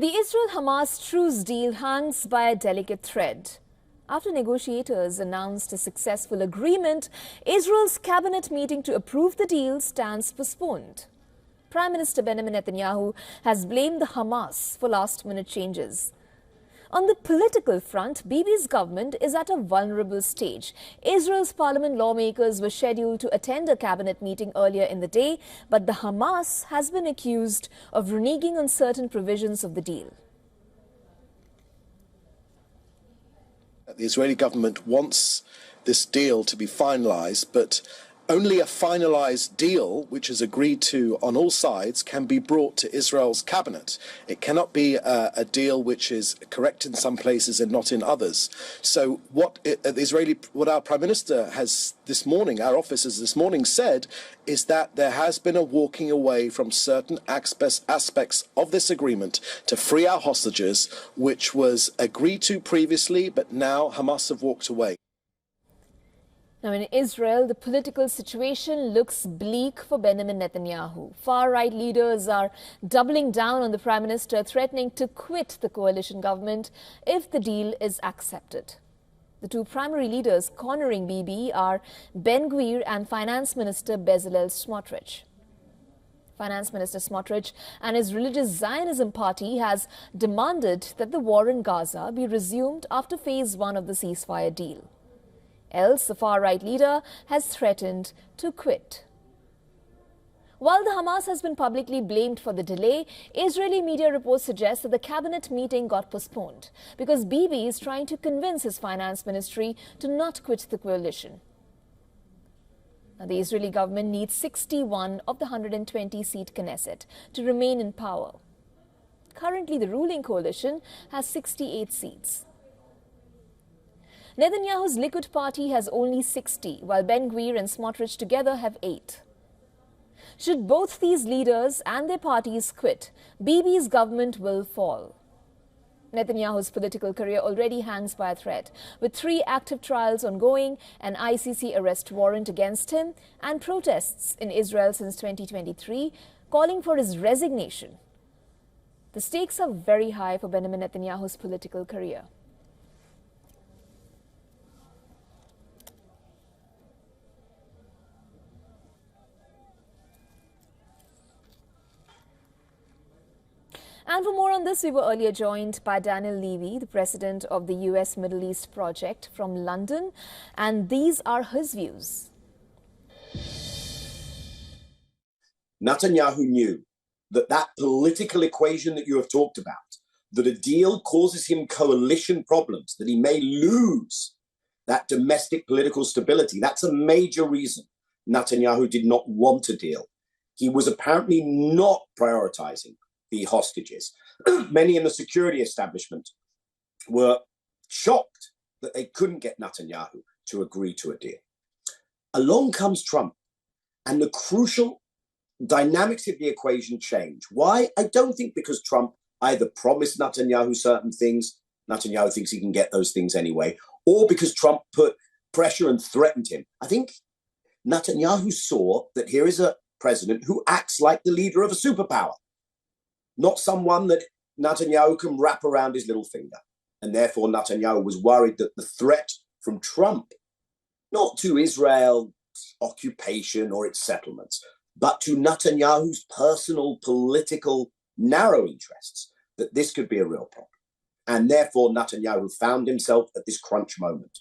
The Israel-Hamas Truce deal hangs by a delicate thread. After negotiators announced a successful agreement, Israel's cabinet meeting to approve the deal stands postponed. Prime Minister Benjamin Netanyahu has blamed the Hamas for last-minute changes. On the political front, Bibi's government is at a vulnerable stage. Israel's parliament lawmakers were scheduled to attend a cabinet meeting earlier in the day, but the Hamas has been accused of reneging on certain provisions of the deal. The Israeli government wants this deal to be finalized, but only a finalized deal, which is agreed to on all sides, can be brought to Israel's cabinet. It cannot be a deal which is correct in some places and not in others. So what our Prime Minister has this morning, our office has this morning said, is that there has been a walking away from certain aspects of this agreement to free our hostages, which was agreed to previously, but now Hamas have walked away. Now, in Israel, the political situation looks bleak for Benjamin Netanyahu. Far-right leaders are doubling down on the Prime Minister, threatening to quit the coalition government if the deal is accepted. The two primary leaders cornering Bibi are Ben-Gvir and Finance Minister Bezalel Smotrich. Finance Minister Smotrich and his religious Zionism party has demanded that the war in Gaza be resumed after phase 1 of the ceasefire deal. Else, the far-right leader has threatened to quit. While the Hamas has been publicly blamed for the delay, Israeli media reports suggest that the cabinet meeting got postponed because Bibi is trying to convince his finance ministry to not quit the coalition. Now, the Israeli government needs 61 of the 120-seat Knesset to remain in power. Currently, the ruling coalition has 68 seats. Netanyahu's Likud party has only 60, while Ben-Gvir and Smotrich together have 8. Should both these leaders and their parties quit, Bibi's government will fall. Netanyahu's political career already hangs by a thread, with 3 active trials ongoing, an ICC arrest warrant against him, and protests in Israel since 2023 calling for his resignation. The stakes are very high for Benjamin Netanyahu's political career. And for more on this, we were earlier joined by Daniel Levy, the president of the US Middle East Project from London, and these are his views. Netanyahu knew that political equation that you have talked about, that a deal causes him coalition problems, that he may lose that domestic political stability. That's a major reason Netanyahu did not want a deal. He was apparently not prioritizing the hostages. Many in the security establishment were shocked that they couldn't get Netanyahu to agree to a deal. Along comes Trump, and the crucial dynamics of the equation change. Why? I don't think because Trump either promised Netanyahu certain things, Netanyahu thinks he can get those things anyway, or because Trump put pressure and threatened him. I think Netanyahu saw that here is a president who acts like the leader of a superpower, not someone that Netanyahu can wrap around his little finger. And therefore, Netanyahu was worried that the threat from Trump, not to Israel's occupation or its settlements, but to Netanyahu's personal political narrow interests, that this could be a real problem. And therefore, Netanyahu found himself at this crunch moment.